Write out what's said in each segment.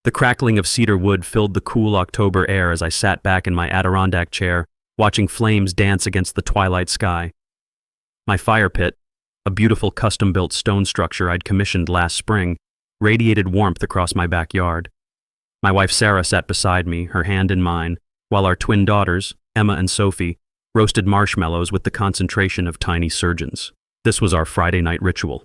The crackling of cedar wood filled the cool October air as I sat back in my Adirondack chair, watching flames dance against the twilight sky. My fire pit, a beautiful custom-built stone structure I'd commissioned last spring, radiated warmth across my backyard. My wife Sarah sat beside me, her hand in mine, while our twin daughters, Emma and Sophie, roasted marshmallows with the concentration of tiny surgeons. This was our Friday night ritual.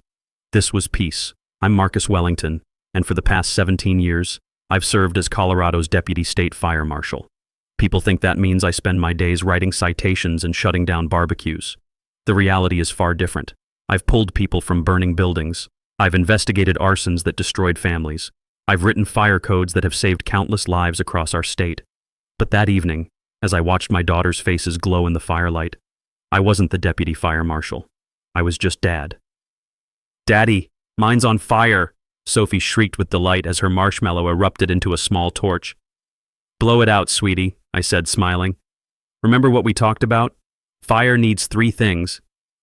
This was peace. I'm Marcus Wellington, and for the past 17 years, I've served as Colorado's Deputy State Fire Marshal. People think that means I spend my days writing citations and shutting down barbecues. The reality is far different. I've pulled people from burning buildings. I've investigated arsons that destroyed families. I've written fire codes that have saved countless lives across our state. But that evening, as I watched my daughters' faces glow in the firelight, I wasn't the Deputy Fire Marshal. I was just Dad. "Daddy, mine's on fire!" Sophie shrieked with delight as her marshmallow erupted into a small torch. "Blow it out, sweetie," I said, smiling. "Remember what we talked about? Fire needs 3 things: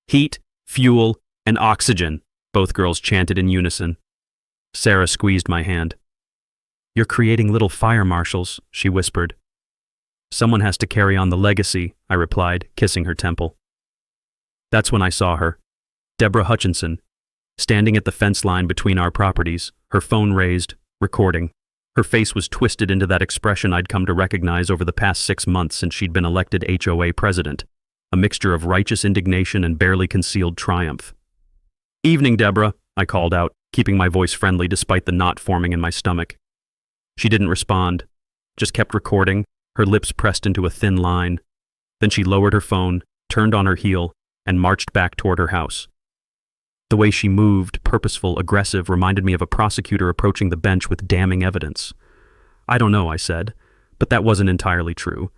heat, fuel, and oxygen," both girls chanted in unison. Sarah squeezed my hand. "You're creating little fire marshals," she whispered. "Someone has to carry on the legacy," I replied, kissing her temple. That's when I saw her, Deborah Hutchinson, standing at the fence line between our properties, her phone raised, recording. Her face was twisted into that expression I'd come to recognize over the past 6 months since she'd been elected HOA president, a mixture of righteous indignation and barely concealed triumph. "Evening, Deborah," I called out, keeping my voice friendly despite the knot forming in my stomach. She didn't respond, just kept recording, her lips pressed into a thin line. Then she lowered her phone, turned on her heel, and marched back toward her house. The way she moved, purposeful, aggressive, reminded me of a prosecutor approaching the bench with damning evidence. "I don't know," I said, but that wasn't entirely true.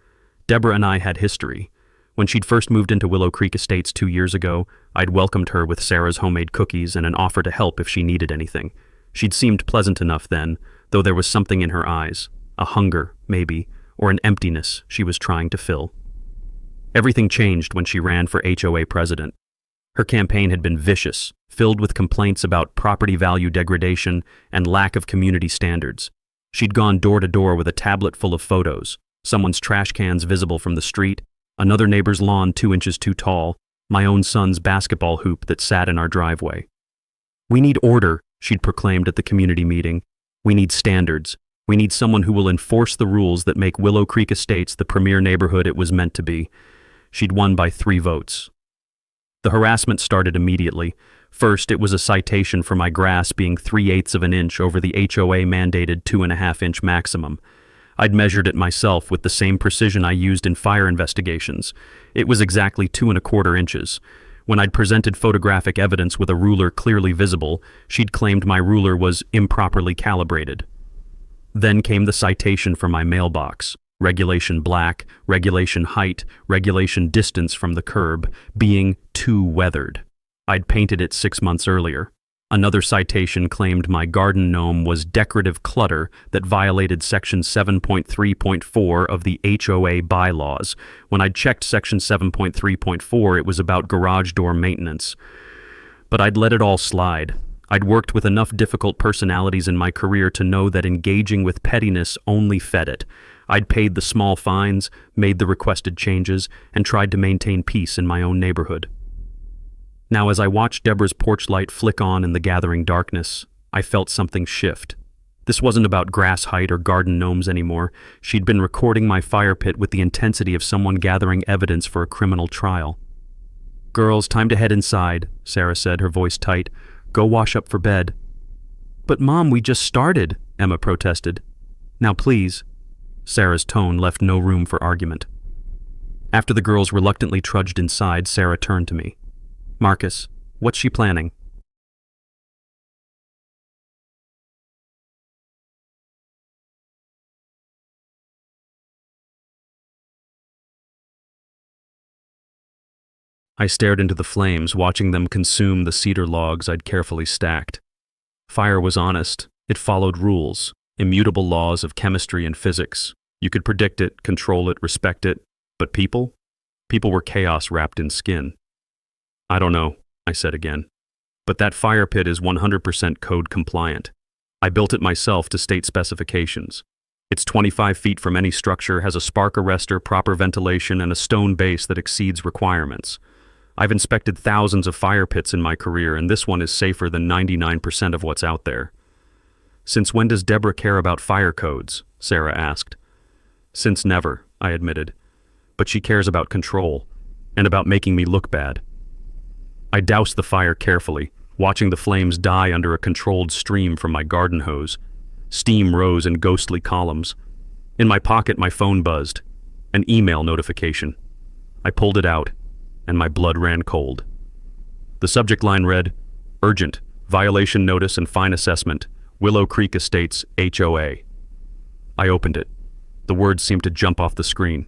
Deborah and I had history. When she'd first moved into Willow Creek Estates 2 years ago, I'd welcomed her with Sarah's homemade cookies and an offer to help if she needed anything. She'd seemed pleasant enough then, though there was something in her eyes, a hunger, maybe, or an emptiness she was trying to fill. Everything changed when she ran for HOA president. Her campaign had been vicious, filled with complaints about property value degradation and lack of community standards. She'd gone door to door with a tablet full of photos, someone's trash cans visible from the street, another neighbor's lawn 2 inches too tall, my own son's basketball hoop that sat in our driveway. "We need order," she'd proclaimed at the community meeting. "We need standards. We need someone who will enforce the rules that make Willow Creek Estates the premier neighborhood it was meant to be." She'd won by 3 votes. The harassment started immediately. First, it was a citation for my grass being 3/8 of an inch over the HOA-mandated 2.5-inch maximum. I'd measured it myself with the same precision I used in fire investigations. It was exactly 2.25 inches. When I'd presented photographic evidence with a ruler clearly visible, she'd claimed my ruler was improperly calibrated. Then came the citation for my mailbox. Regulation black, regulation height, regulation distance from the curb, being too weathered. I'd painted it 6 months earlier. Another citation claimed my garden gnome was decorative clutter that violated Section 7.3.4 of the HOA bylaws. When I'd checked Section 7.3.4, it was about garage door maintenance. But I'd let it all slide. I'd worked with enough difficult personalities in my career to know that engaging with pettiness only fed it. I'd paid the small fines, made the requested changes, and tried to maintain peace in my own neighborhood. Now, as I watched Deborah's porch light flick on in the gathering darkness, I felt something shift. This wasn't about grass height or garden gnomes anymore. She'd been recording my fire pit with the intensity of someone gathering evidence for a criminal trial. "Girls, time to head inside," Sarah said, her voice tight. "Go wash up for bed." "But Mom, we just started," Emma protested. "Now please." Sarah's tone left no room for argument. After the girls reluctantly trudged inside, Sarah turned to me. "Marcus, what's she planning?" I stared into the flames, watching them consume the cedar logs I'd carefully stacked. Fire was honest. It followed rules, immutable laws of chemistry and physics. You could predict it, control it, respect it. But people? People were chaos wrapped in skin. "I don't know," I said again. "But that fire pit is 100% code compliant. I built it myself to state specifications. It's 25 feet from any structure, has a spark arrestor, proper ventilation, and a stone base that exceeds requirements. I've inspected thousands of fire pits in my career, and this one is safer than 99% of what's out there. Since when does Deborah care about fire codes? Sarah asked. Since never, I admitted. But she cares about control, and about making me look bad. I doused the fire carefully, watching the flames die under a controlled stream from my garden hose. Steam rose in ghostly columns. In my pocket, my phone buzzed. An email notification. I pulled it out, and my blood ran cold. The subject line read, "Urgent, violation notice and fine assessment, Willow Creek Estates, HOA." I opened it. The words seemed to jump off the screen.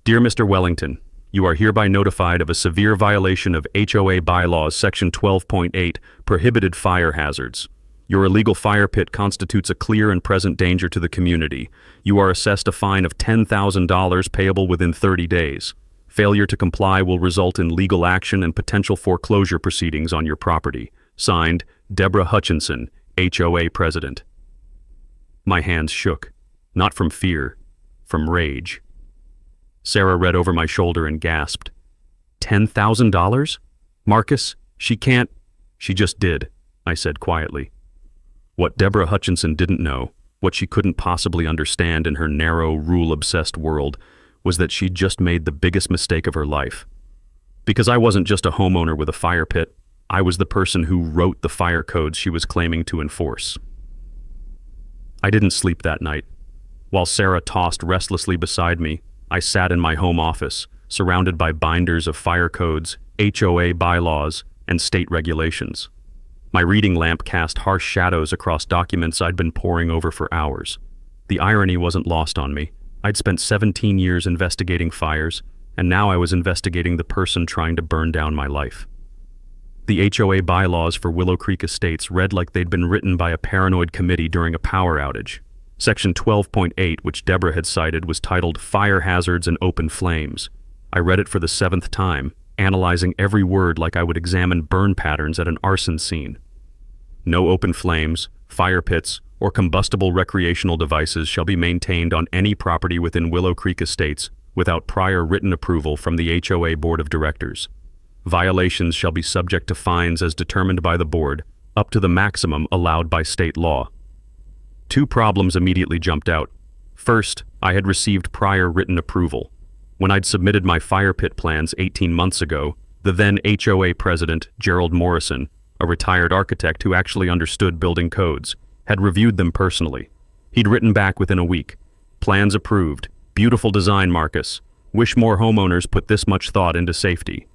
"Dear Mr. Wellington, you are hereby notified of a severe violation of HOA bylaws section 12.8, prohibited fire hazards. Your illegal fire pit constitutes a clear and present danger to the community. You are assessed a fine of $10,000 payable within 30 days. Failure to comply will result in legal action and potential foreclosure proceedings on your property. Signed, Deborah Hutchinson, HOA President." My hands shook, not from fear, from rage. Sarah read over my shoulder and gasped. $10,000? Marcus, she can't. She just did, I said quietly. What Deborah Hutchinson didn't know, what she couldn't possibly understand in her narrow, rule-obsessed world, was that she'd just made the biggest mistake of her life. Because I wasn't just a homeowner with a fire pit, I was the person who wrote the fire codes she was claiming to enforce. I didn't sleep that night. While Sarah tossed restlessly beside me, I sat in my home office, surrounded by binders of fire codes, HOA bylaws, and state regulations. My reading lamp cast harsh shadows across documents I'd been poring over for hours. The irony wasn't lost on me. I'd spent 17 years investigating fires, and now I was investigating the person trying to burn down my life. The HOA bylaws for Willow Creek Estates read like they'd been written by a paranoid committee during a power outage. Section 12.8, which Deborah had cited, was titled Fire Hazards and Open Flames. I read it for the 7th time, analyzing every word like I would examine burn patterns at an arson scene. No open flames, fire pits, or combustible recreational devices shall be maintained on any property within Willow Creek Estates without prior written approval from the HOA Board of Directors. Violations shall be subject to fines as determined by the board, up to the maximum allowed by state law. 2 problems immediately jumped out. First, I had received prior written approval. When I'd submitted my fire pit plans 18 months ago, the then HOA president, Gerald Morrison, a retired architect who actually understood building codes, had reviewed them personally. He'd written back within a week. Plans approved. Beautiful design, Marcus. Wish more homeowners put this much thought into safety.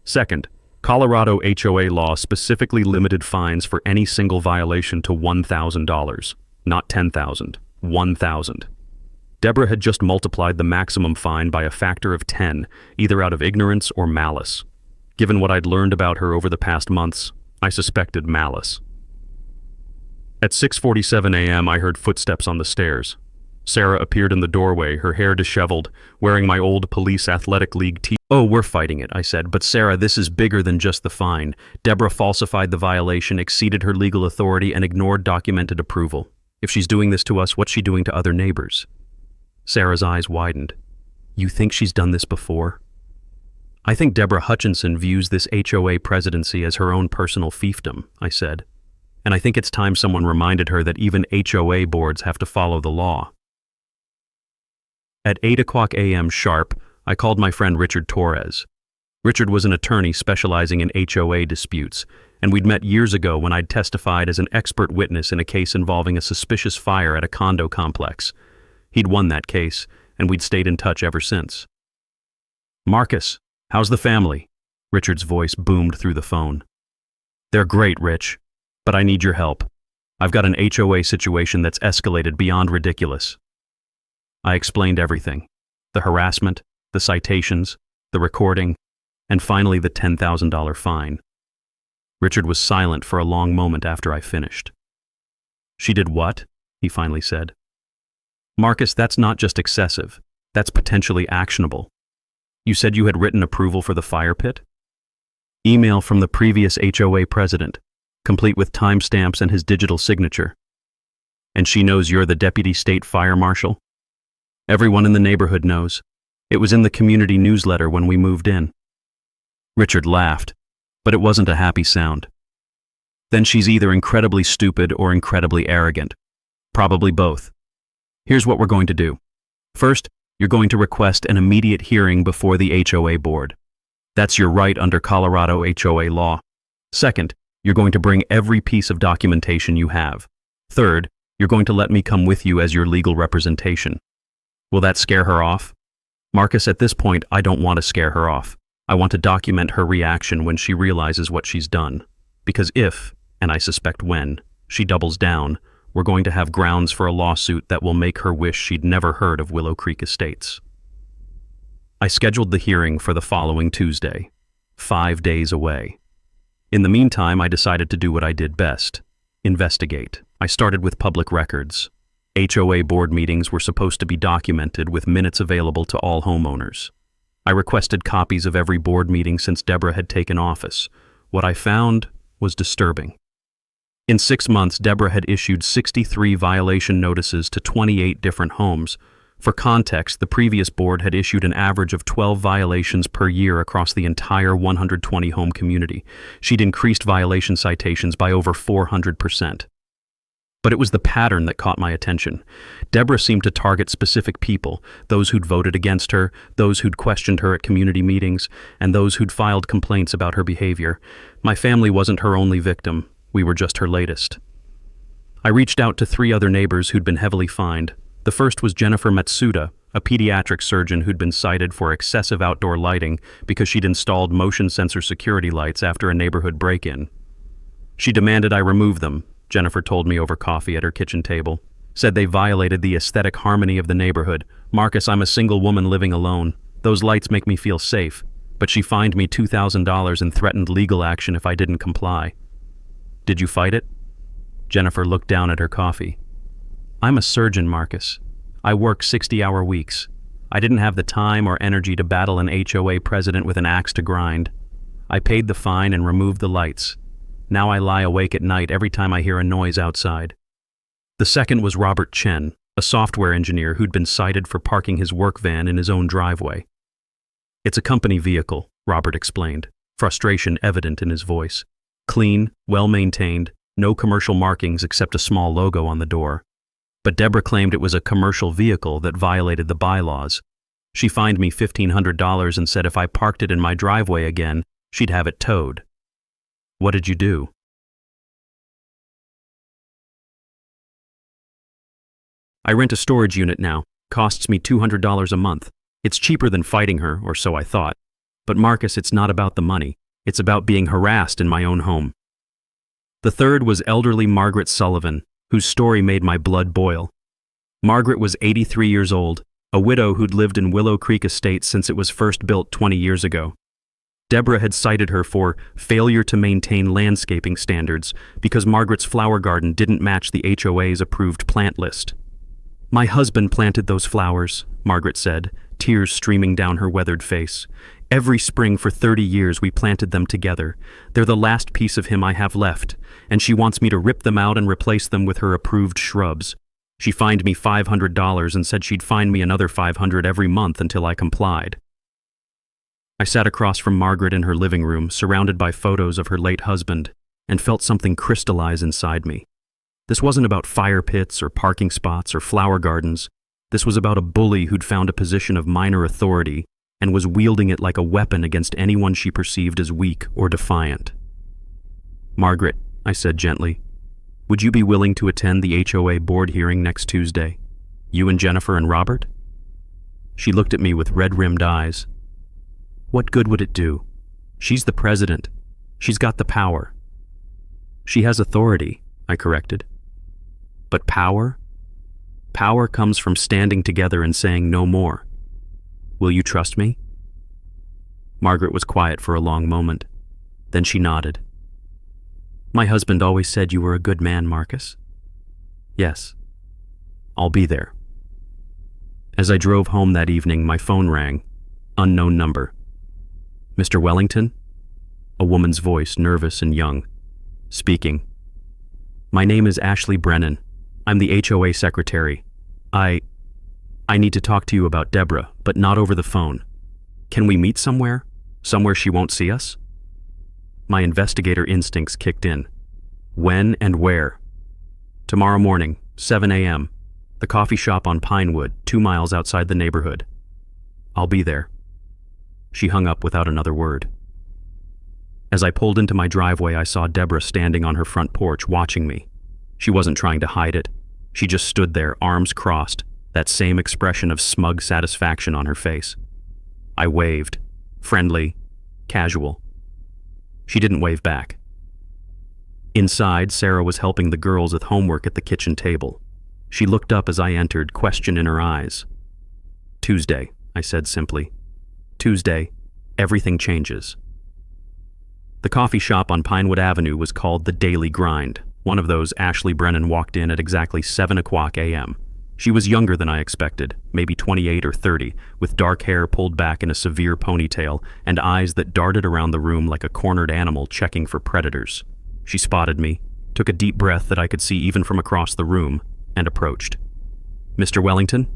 Second, Colorado HOA law specifically limited fines for any single violation to $1,000, not $10,000, $1,000. Deborah had just multiplied the maximum fine by a factor of 10, either out of ignorance or malice. Given what I'd learned about her over the past months, I suspected malice. At 6:47 a.m., I heard footsteps on the stairs. Sarah appeared in the doorway, her hair disheveled, wearing my old police athletic league tee. "Oh, we're fighting it," I said, "but Sarah, this is bigger than just the fine. Deborah falsified the violation, exceeded her legal authority, and ignored documented approval. If she's doing this to us, what's she doing to other neighbors?" Sarah's eyes widened. "You think she's done this before?" "I think Deborah Hutchinson views this HOA presidency as her own personal fiefdom," I said. "And I think it's time someone reminded her that even HOA boards have to follow the law." At 8 a.m. sharp, I called my friend Richard Torres. Richard was an attorney specializing in HOA disputes, and we'd met years ago when I'd testified as an expert witness in a case involving a suspicious fire at a condo complex. He'd won that case, and we'd stayed in touch ever since. "Marcus, how's the family?" Richard's voice boomed through the phone. "They're great, Rich, but I need your help. I've got an HOA situation that's escalated beyond ridiculous." I explained everything: the harassment, the citations, the recording, and finally the $10,000 fine. Richard was silent for a long moment after I finished. "She did what?" he finally said. "Marcus, that's not just excessive. That's potentially actionable. You said you had written approval for the fire pit?" "Email from the previous HOA president. complete with timestamps and his digital signature. And she knows you're the deputy state fire marshal? Everyone in the neighborhood knows. It was in the community newsletter when we moved in. Richard laughed, but it wasn't a happy sound. Then she's either incredibly stupid or incredibly arrogant. Probably both. Here's what we're going to do. First, you're going to request an immediate hearing before the HOA board. That's your right under Colorado HOA law. Second, you're going to bring every piece of documentation you have. Third, you're going to let me come with you as your legal representation. Will that scare her off? Marcus, at this point, I don't want to scare her off. I want to document her reaction when she realizes what she's done. Because if, and I suspect when, she doubles down, we're going to have grounds for a lawsuit that will make her wish she'd never heard of Willow Creek Estates. I scheduled the hearing for the following Tuesday, 5 days away. In the meantime, I decided to do what I did best: investigate. I started with public records. HOA board meetings were supposed to be documented with minutes available to all homeowners. I requested copies of every board meeting since Deborah had taken office. What I found was disturbing. In 6 months, Deborah had issued 63 violation notices to 28 different homes. For context, the previous board had issued an average of 12 violations per year across the entire 120-home community. She'd increased violation citations by over 400%. But it was the pattern that caught my attention. Deborah seemed to target specific people, those who'd voted against her, those who'd questioned her at community meetings, and those who'd filed complaints about her behavior. My family wasn't her only victim. We were just her latest. I reached out to 3 other neighbors who'd been heavily fined. The first was Jennifer Matsuda, a pediatric surgeon who'd been cited for excessive outdoor lighting because she'd installed motion sensor security lights after a neighborhood break-in. She demanded I remove them, Jennifer told me over coffee at her kitchen table. Said they violated the aesthetic harmony of the neighborhood. Marcus, I'm a single woman living alone. Those lights make me feel safe. But she fined me $2,000 and threatened legal action if I didn't comply. Did you fight it? Jennifer looked down at her coffee. I'm a surgeon, Marcus. I work 60-hour weeks. I didn't have the time or energy to battle an HOA president with an axe to grind. I paid the fine and removed the lights. Now I lie awake at night every time I hear a noise outside. The second was Robert Chen, a software engineer who'd been cited for parking his work van in his own driveway. It's a company vehicle, Robert explained, frustration evident in his voice. Clean, well-maintained, no commercial markings except a small logo on the door. But Deborah claimed it was a commercial vehicle that violated the bylaws. She fined me $1,500 and said if I parked it in my driveway again, she'd have it towed. What did you do? I rent a storage unit now. Costs me $200 a month. It's cheaper than fighting her, or so I thought. But Marcus, it's not about the money. It's about being harassed in my own home. The third was elderly Margaret Sullivan, whose story made my blood boil. Margaret was 83 years old, a widow who'd lived in Willow Creek Estates since it was first built 20 years ago. Deborah had cited her for failure to maintain landscaping standards because Margaret's flower garden didn't match the HOA's approved plant list. My husband planted those flowers, Margaret said, tears streaming down her weathered face. Every spring for 30 years we planted them together. They're the last piece of him I have left, and she wants me to rip them out and replace them with her approved shrubs. She fined me $500 and said she'd fine me another $500 every month until I complied. I sat across from Margaret in her living room, surrounded by photos of her late husband, and felt something crystallize inside me. This wasn't about fire pits or parking spots or flower gardens. This was about a bully who'd found a position of minor authority and was wielding it like a weapon against anyone she perceived as weak or defiant. Margaret, I said gently, would you be willing to attend the HOA board hearing next Tuesday? You and Jennifer and Robert? She looked at me with red-rimmed eyes. What good would it do? She's the president. She's got the power. She has authority, I corrected. But power? Power comes from standing together and saying no more. Will you trust me? Margaret was quiet for a long moment. Then she nodded. My husband always said you were a good man, Marcus. Yes. I'll be there. As I drove home that evening, my phone rang. Unknown number. Mr. Wellington? A woman's voice, nervous and young. Speaking. My name is Ashley Brennan. I'm the HOA secretary. I need to talk to you about Deborah, but not over the phone. Can we meet somewhere? Somewhere she won't see us? My investigator instincts kicked in. When and where? Tomorrow morning, 7 a.m. The coffee shop on Pinewood, 2 miles outside the neighborhood. I'll be there. She hung up without another word. As I pulled into my driveway, I saw Deborah standing on her front porch watching me. She wasn't trying to hide it. She just stood there, arms crossed, that same expression of smug satisfaction on her face. I waved. Friendly, casual. She didn't wave back. Inside, Sarah was helping the girls with homework at the kitchen table. She looked up as I entered, question in her eyes. Tuesday, I said simply. Tuesday, everything changes. The coffee shop on Pinewood Avenue was called The Daily Grind. One of those Ashley Brennan walked in at exactly 7 o'clock a.m. She was younger than I expected, maybe 28 or 30, with dark hair pulled back in a severe ponytail and eyes that darted around the room like a cornered animal checking for predators. She spotted me, took a deep breath that I could see even from across the room, and approached. Mr. Wellington?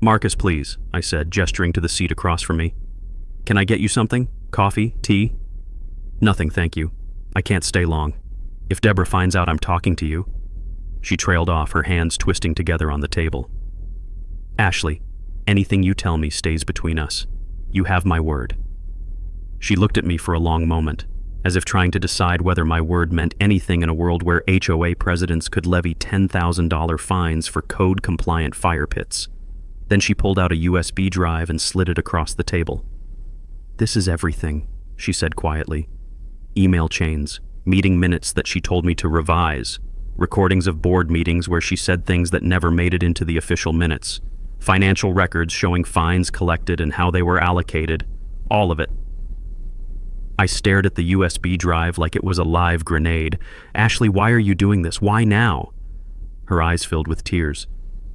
Marcus, please, I said, gesturing to the seat across from me. Can I get you something? Coffee? Tea? Nothing, thank you. I can't stay long. If Deborah finds out I'm talking to you. She trailed off, her hands twisting together on the table. Ashley, anything you tell me stays between us. You have my word. She looked at me for a long moment, as if trying to decide whether my word meant anything in a world where HOA presidents could levy $10,000 fines for code-compliant fire pits. Then she pulled out a USB drive and slid it across the table. This is everything, she said quietly. Email chains, meeting minutes that she told me to revise, recordings of board meetings where she said things that never made it into the official minutes, financial records showing fines collected and how they were allocated, all of it. I stared at the USB drive like it was a live grenade. Ashley, why are you doing this? Why now? Her eyes filled with tears.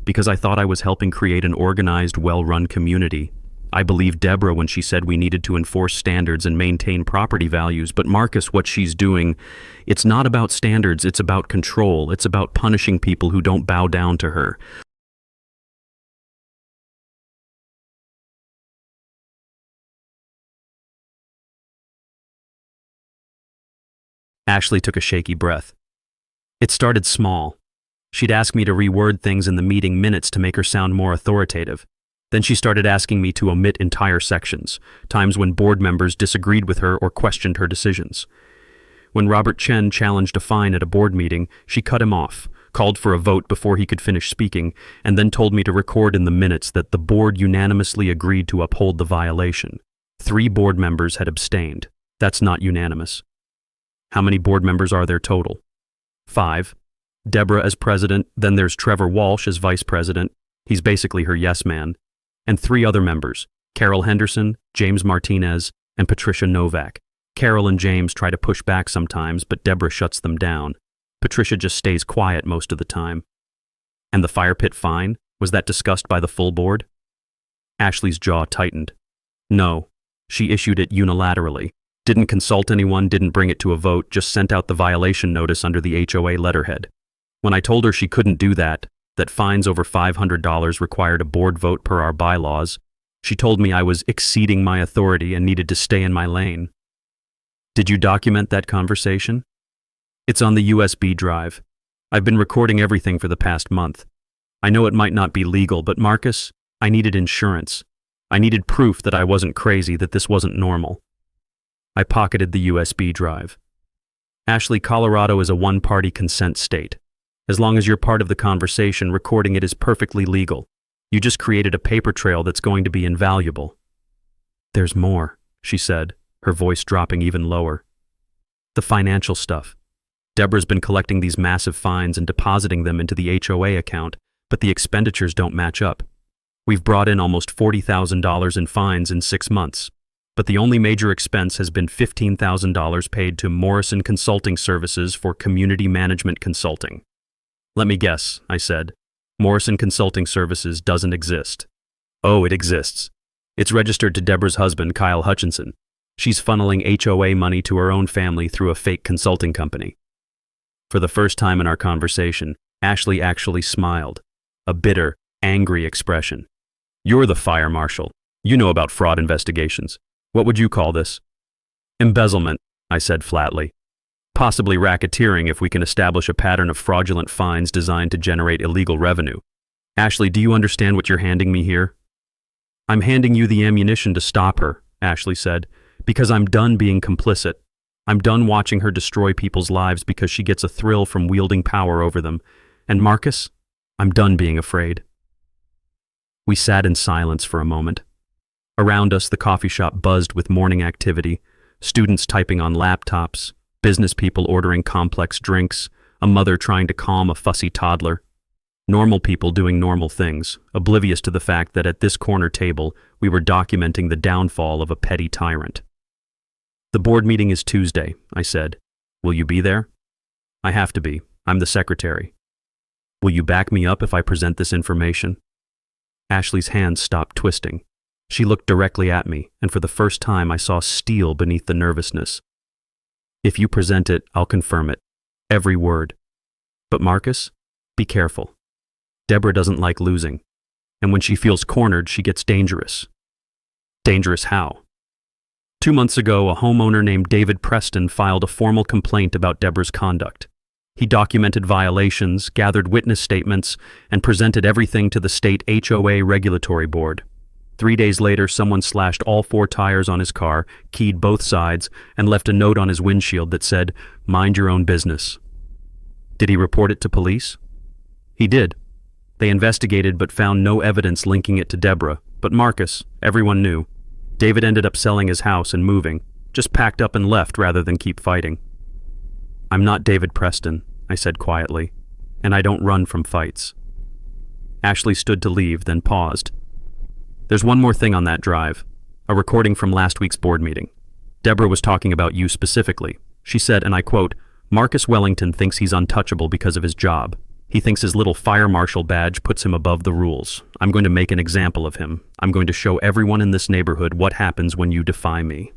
Because I thought I was helping create an organized, well-run community. I believed Deborah when she said we needed to enforce standards and maintain property values, but Marcus, what she's doing, it's not about standards, it's about control, it's about punishing people who don't bow down to her. Ashley took a shaky breath. It started small. She'd ask me to reword things in the meeting minutes to make her sound more authoritative. Then she started asking me to omit entire sections, times when board members disagreed with her or questioned her decisions. When Robert Chen challenged a fine at a board meeting, she cut him off, called for a vote before he could finish speaking, and then told me to record in the minutes that the board unanimously agreed to uphold the violation. 3 board members had abstained. That's not unanimous. How many board members are there total? 5. Deborah as president, then there's Trevor Walsh as vice president. He's basically her yes man. And 3 other members, Carol Henderson, James Martinez, and Patricia Novak. Carol and James try to push back sometimes, but Deborah shuts them down. Patricia just stays quiet most of the time. And the fire pit fine? Was that discussed by the full board? Ashley's jaw tightened. No, she issued it unilaterally. Didn't consult anyone, didn't bring it to a vote, just sent out the violation notice under the HOA letterhead. When I told her she couldn't do that fines over $500 required a board vote per our bylaws, she told me I was exceeding my authority and needed to stay in my lane. Did you document that conversation? It's on the USB drive. I've been recording everything for the past month. I know it might not be legal, but Marcus, I needed insurance. I needed proof that I wasn't crazy, that this wasn't normal. I pocketed the USB drive. Ashley, Colorado is a one-party consent state. As long as you're part of the conversation, recording it is perfectly legal. You just created a paper trail that's going to be invaluable. There's more, she said, her voice dropping even lower. The financial stuff. Deborah's been collecting these massive fines and depositing them into the HOA account, but the expenditures don't match up. We've brought in almost $40,000 in fines in 6 months, but the only major expense has been $15,000 paid to Morrison Consulting Services for community management consulting. Let me guess, I said. Morrison Consulting Services doesn't exist. Oh, it exists. It's registered to Deborah's husband, Kyle Hutchinson. She's funneling HOA money to her own family through a fake consulting company. For the first time in our conversation, Ashley actually smiled. A bitter, angry expression. "You're the fire marshal. You know about fraud investigations. What would you call this?" "Embezzlement," I said flatly. "Possibly racketeering if we can establish a pattern of fraudulent fines designed to generate illegal revenue. Ashley, do you understand what you're handing me here?" "I'm handing you the ammunition to stop her," Ashley said, "because I'm done being complicit. I'm done watching her destroy people's lives because she gets a thrill from wielding power over them. And Marcus, I'm done being afraid." We sat in silence for a moment. Around us, the coffee shop buzzed with morning activity, students typing on laptops, business people ordering complex drinks, a mother trying to calm a fussy toddler. Normal people doing normal things, oblivious to the fact that at this corner table, we were documenting the downfall of a petty tyrant. "The board meeting is Tuesday," I said. "Will you be there?" "I have to be. I'm the secretary." "Will you back me up if I present this information?" Ashley's hands stopped twisting. She looked directly at me, and for the first time I saw steel beneath the nervousness. "If you present it, I'll confirm it. Every word. But Marcus, be careful. Deborah doesn't like losing, and when she feels cornered, she gets dangerous." "Dangerous how?" 2 months ago, a homeowner named David Preston filed a formal complaint about Deborah's conduct. He documented violations, gathered witness statements, and presented everything to the state HOA regulatory board. 3 days later, someone slashed all 4 tires on his car, keyed both sides, and left a note on his windshield that said, "Mind your own business." Did he report it to police? He did. They investigated but found no evidence linking it to Deborah, but Marcus, everyone knew. David ended up selling his house and moving, just packed up and left rather than keep fighting. "I'm not David Preston," I said quietly, "and I don't run from fights." Ashley stood to leave, then paused. "There's one more thing on that drive, a recording from last week's board meeting. Deborah was talking about you specifically. She said, and I quote, 'Marcus Wellington thinks he's untouchable because of his job. He thinks his little fire marshal badge puts him above the rules. I'm going to make an example of him. I'm going to show everyone in this neighborhood what happens when you defy me.'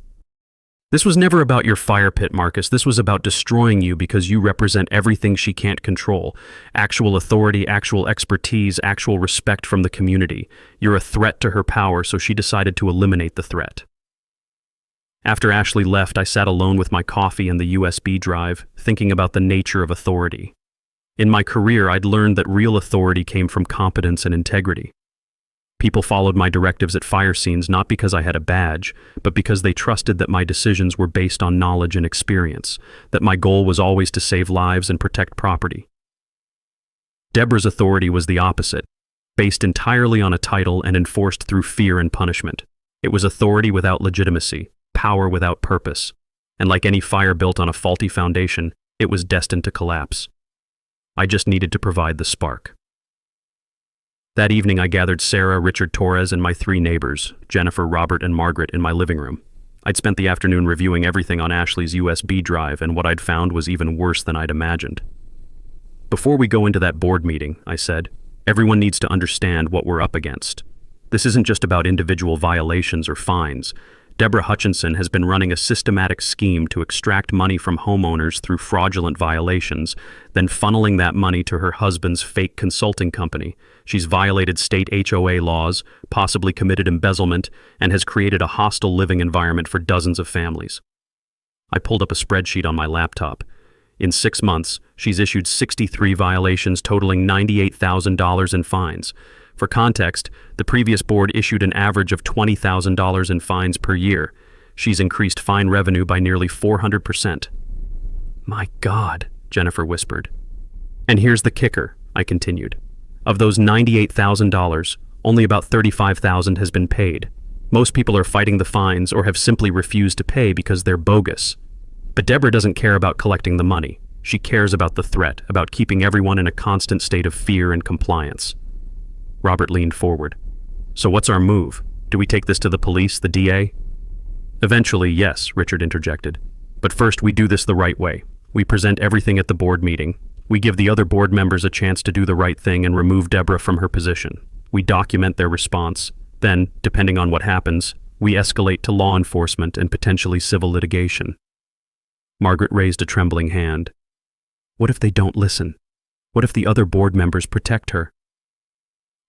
This was never about your fire pit, Marcus. This was about destroying you because you represent everything she can't control. Actual authority, actual expertise, actual respect from the community. You're a threat to her power, so she decided to eliminate the threat." After Ashley left, I sat alone with my coffee and the USB drive, thinking about the nature of authority. In my career, I'd learned that real authority came from competence and integrity. People followed my directives at fire scenes not because I had a badge, but because they trusted that my decisions were based on knowledge and experience, that my goal was always to save lives and protect property. Deborah's authority was the opposite, based entirely on a title and enforced through fear and punishment. It was authority without legitimacy, power without purpose, and like any fire built on a faulty foundation, it was destined to collapse. I just needed to provide the spark. That evening, I gathered Sarah, Richard Torres, and my 3 neighbors, Jennifer, Robert, and Margaret, in my living room. I'd spent the afternoon reviewing everything on Ashley's USB drive, and what I'd found was even worse than I'd imagined. "Before we go into that board meeting," I said, "everyone needs to understand what we're up against. This isn't just about individual violations or fines. Deborah Hutchinson has been running a systematic scheme to extract money from homeowners through fraudulent violations, then funneling that money to her husband's fake consulting company. She's violated state HOA laws, possibly committed embezzlement, and has created a hostile living environment for dozens of families." I pulled up a spreadsheet on my laptop. In 6 months, she's issued 63 violations totaling $98,000 in fines. For context, the previous board issued an average of $20,000 in fines per year. She's increased fine revenue by nearly 400%. "My God," Jennifer whispered. "And here's the kicker," I continued. "Of those $98,000, only about $35,000 has been paid. Most people are fighting the fines or have simply refused to pay because they're bogus. But Deborah doesn't care about collecting the money. She cares about the threat, about keeping everyone in a constant state of fear and compliance." Robert leaned forward. "So what's our move? Do we take this to the police, the DA?" "Eventually, yes," Richard interjected. "But first, we do this the right way. We present everything at the board meeting. We give the other board members a chance to do the right thing and remove Deborah from her position. We document their response. Then, depending on what happens, we escalate to law enforcement and potentially civil litigation." Margaret raised a trembling hand. What if they don't listen? What if the other board members protect her?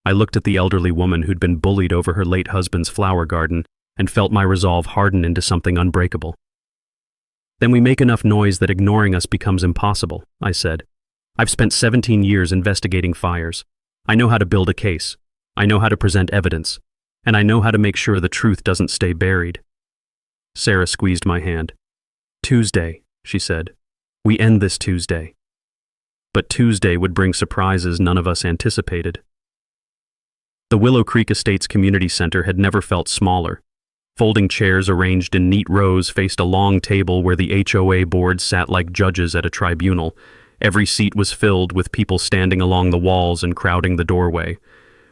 I looked at the elderly woman who'd been bullied over her late husband's flower garden and felt my resolve harden into something unbreakable. Then we make enough noise that ignoring us becomes impossible, I said. I've spent 17 years investigating fires. I know how to build a case. I know how to present evidence. And I know how to make sure the truth doesn't stay buried. Sarah squeezed my hand. Tuesday, she said. We end this Tuesday. But Tuesday would bring surprises none of us anticipated. The Willow Creek Estates Community Center had never felt smaller. Folding chairs arranged in neat rows faced a long table where the HOA board sat like judges at a tribunal. Every seat was filled with people standing along the walls and crowding the doorway.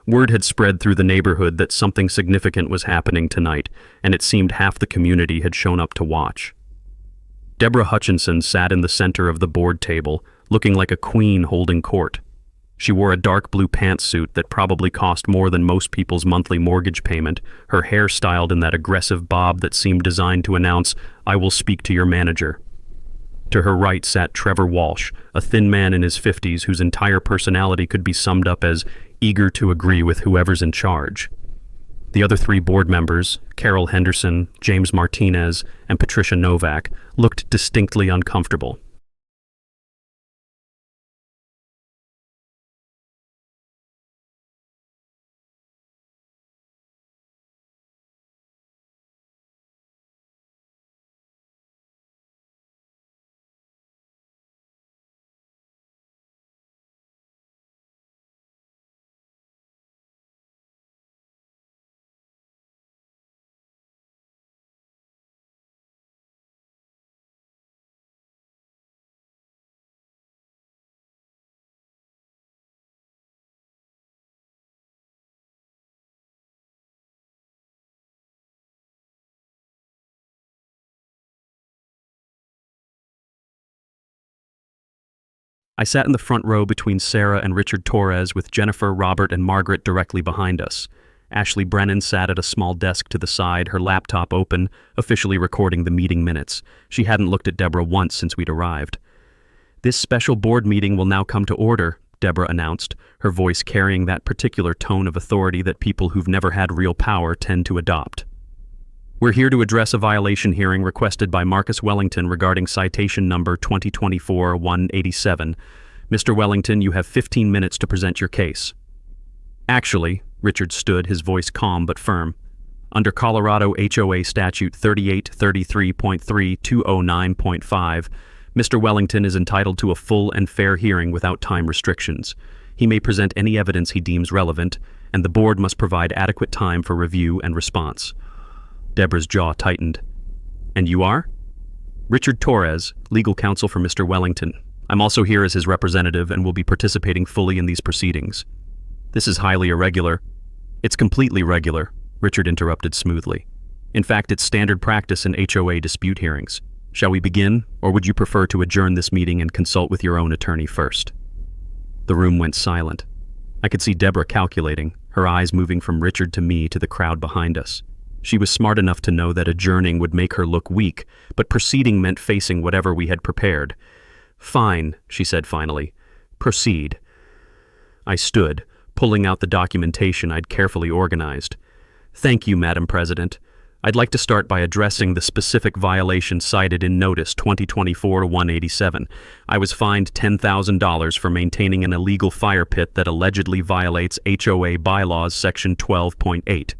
Word had spread through the neighborhood that something significant was happening tonight, and it seemed half the community had shown up to watch. Deborah Hutchinson sat in the center of the board table, looking like a queen holding court. She wore a dark blue pantsuit that probably cost more than most people's monthly mortgage payment, her hair styled in that aggressive bob that seemed designed to announce, "I will speak to your manager." To her right sat Trevor Walsh, a thin man in his 50s whose entire personality could be summed up as eager to agree with whoever's in charge. The other three board members, Carol Henderson, James Martinez, and Patricia Novak, looked distinctly uncomfortable. I sat in the front row between Sarah and Richard Torres with Jennifer, Robert, and Margaret directly behind us. Ashley Brennan sat at a small desk to the side, her laptop open, officially recording the meeting minutes. She hadn't looked at Deborah once since we'd arrived. "This special board meeting will now come to order," Deborah announced, her voice carrying that particular tone of authority that people who've never had real power tend to adopt. "We're here to address a violation hearing requested by Marcus Wellington regarding citation number 2024-187. Mr. Wellington, you have 15 minutes to present your case." "Actually," Richard stood, his voice calm but firm, "under Colorado HOA Statute 3833.3209.5, Mr. Wellington is entitled to a full and fair hearing without time restrictions. He may present any evidence he deems relevant, and the board must provide adequate time for review and response." Deborah's jaw tightened. "And you are?" "Richard Torres, legal counsel for Mr. Wellington. I'm also here as his representative and will be participating fully in these proceedings." "This is highly irregular." "It's completely regular," Richard interrupted smoothly. "In fact, it's standard practice in HOA dispute hearings. Shall we begin, or would you prefer to adjourn this meeting and consult with your own attorney first?" The room went silent. I could see Deborah calculating, her eyes moving from Richard to me to the crowd behind us. She was smart enough to know that adjourning would make her look weak, but proceeding meant facing whatever we had prepared. "Fine," she said finally. "Proceed." I stood, pulling out the documentation I'd carefully organized. "Thank you, Madam President. I'd like to start by addressing the specific violation cited in Notice 2024-187. I was fined $10,000 for maintaining an illegal fire pit that allegedly violates HOA bylaws section 12.8.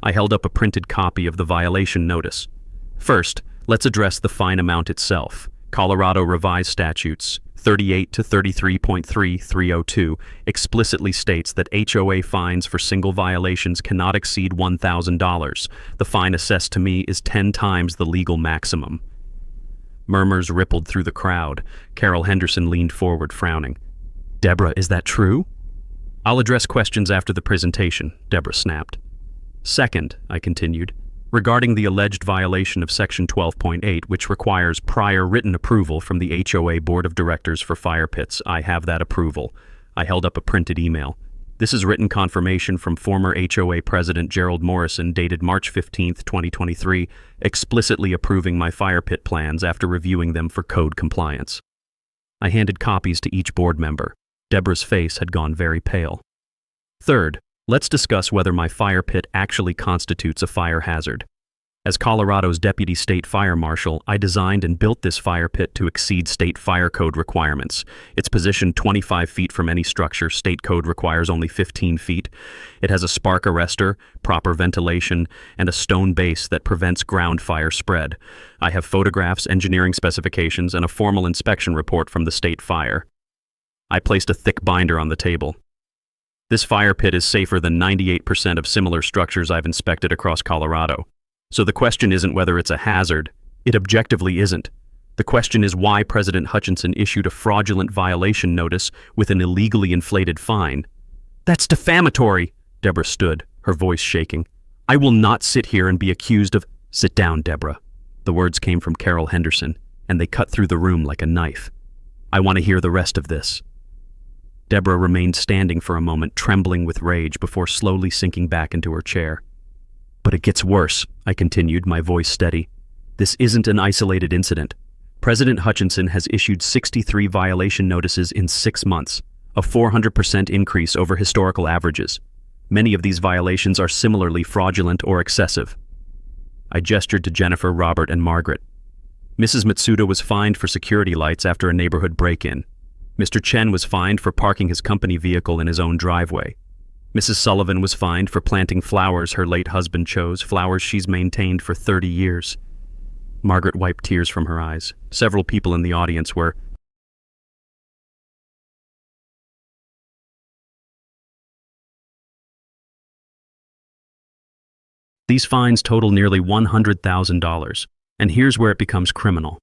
I held up a printed copy of the violation notice. "First, let's address the fine amount itself. Colorado Revised Statutes 38 to 33.3302 explicitly states that HOA fines for single violations cannot exceed $1,000. The fine assessed to me is 10 times the legal maximum." Murmurs rippled through the crowd. Carol Henderson leaned forward, frowning. "Deborah, is that true?" "I'll address questions after the presentation," Deborah snapped. "Second," I continued, "regarding the alleged violation of Section 12.8, which requires prior written approval from the HOA Board of Directors for fire pits, I have that approval." I held up a printed email. "This is written confirmation from former HOA President Gerald Morrison dated March 15, 2023, explicitly approving my fire pit plans after reviewing them for code compliance." I handed copies to each board member. Deborah's face had gone very pale. Third, let's discuss whether my fire pit actually constitutes a fire hazard. As Colorado's Deputy State Fire Marshal, I designed and built this fire pit to exceed state fire code requirements. It's positioned 25 feet from any structure. State code requires only 15 feet. It has a spark arrestor, proper ventilation, and a stone base that prevents ground fire spread. I have photographs, engineering specifications, and a formal inspection report from the state fire. I placed a thick binder on the table. This fire pit is safer than 98% of similar structures I've inspected across Colorado. So the question isn't whether it's a hazard. It objectively isn't. The question is why President Hutchinson issued a fraudulent violation notice with an illegally inflated fine. That's defamatory, Deborah stood, her voice shaking. I will not sit here and be accused of— Sit down, Deborah. The words came from Carol Henderson, and they cut through the room like a knife. I want to hear the rest of this. Deborah remained standing for a moment, trembling with rage before slowly sinking back into her chair. But it gets worse, I continued, my voice steady. This isn't an isolated incident. President Hutchinson has issued 63 violation notices in 6 months, a 400% increase over historical averages. Many of these violations are similarly fraudulent or excessive. I gestured to Jennifer, Robert, and Margaret. Mrs. Matsuda was fined for security lights after a neighborhood break-in. Mr. Chen was fined for parking his company vehicle in his own driveway. Mrs. Sullivan was fined for planting flowers her late husband chose, flowers she's maintained for 30 years. Margaret wiped tears from her eyes. Several people in the audience were— These fines total nearly $100,000, and here's where it becomes criminal.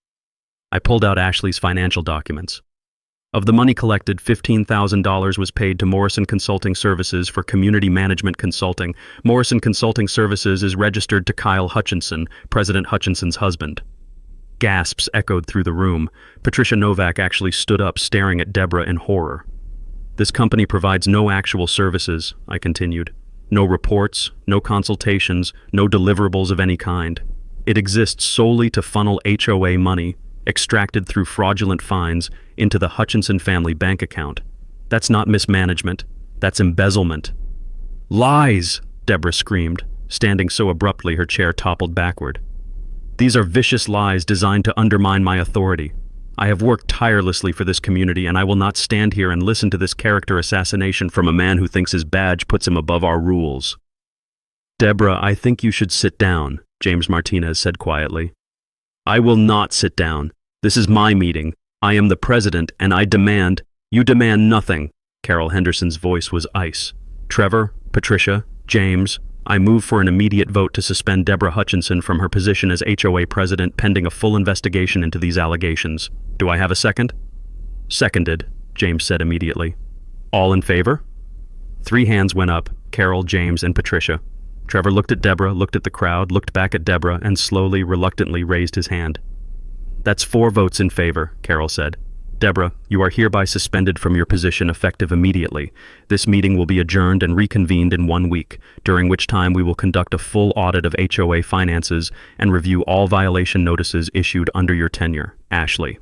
I pulled out Ashley's financial documents. Of the money collected, $15,000 was paid to Morrison Consulting Services for community management consulting. Morrison Consulting Services is registered to Kyle Hutchinson, President Hutchinson's husband. Gasps echoed through the room. Patricia Novak actually stood up, staring at Deborah in horror. This company provides no actual services, I continued. No reports, no consultations, no deliverables of any kind. It exists solely to funnel HOA money, extracted through fraudulent fines, into the Hutchinson family bank account. That's not mismanagement. That's embezzlement. Lies, Deborah screamed, standing so abruptly her chair toppled backward. These are vicious lies designed to undermine my authority. I have worked tirelessly for this community, and I will not stand here and listen to this character assassination from a man who thinks his badge puts him above our rules. Deborah, I think you should sit down, James Martinez said quietly. I will not sit down. This is my meeting. I am the president, and I demand— You demand nothing. Carol Henderson's voice was ice. Trevor, Patricia, James, I move for an immediate vote to suspend Deborah Hutchinson from her position as HOA president pending a full investigation into these allegations. Do I have a second? Seconded, James said immediately. All in favor? 3 hands went up, Carol, James, and Patricia. Trevor looked at Deborah, looked at the crowd, looked back at Deborah, and slowly, reluctantly raised his hand. That's 4 votes in favor, Carol said. Deborah, you are hereby suspended from your position effective immediately. This meeting will be adjourned and reconvened in 1 week, during which time we will conduct a full audit of HOA finances and review all violation notices issued under your tenure. Ashley.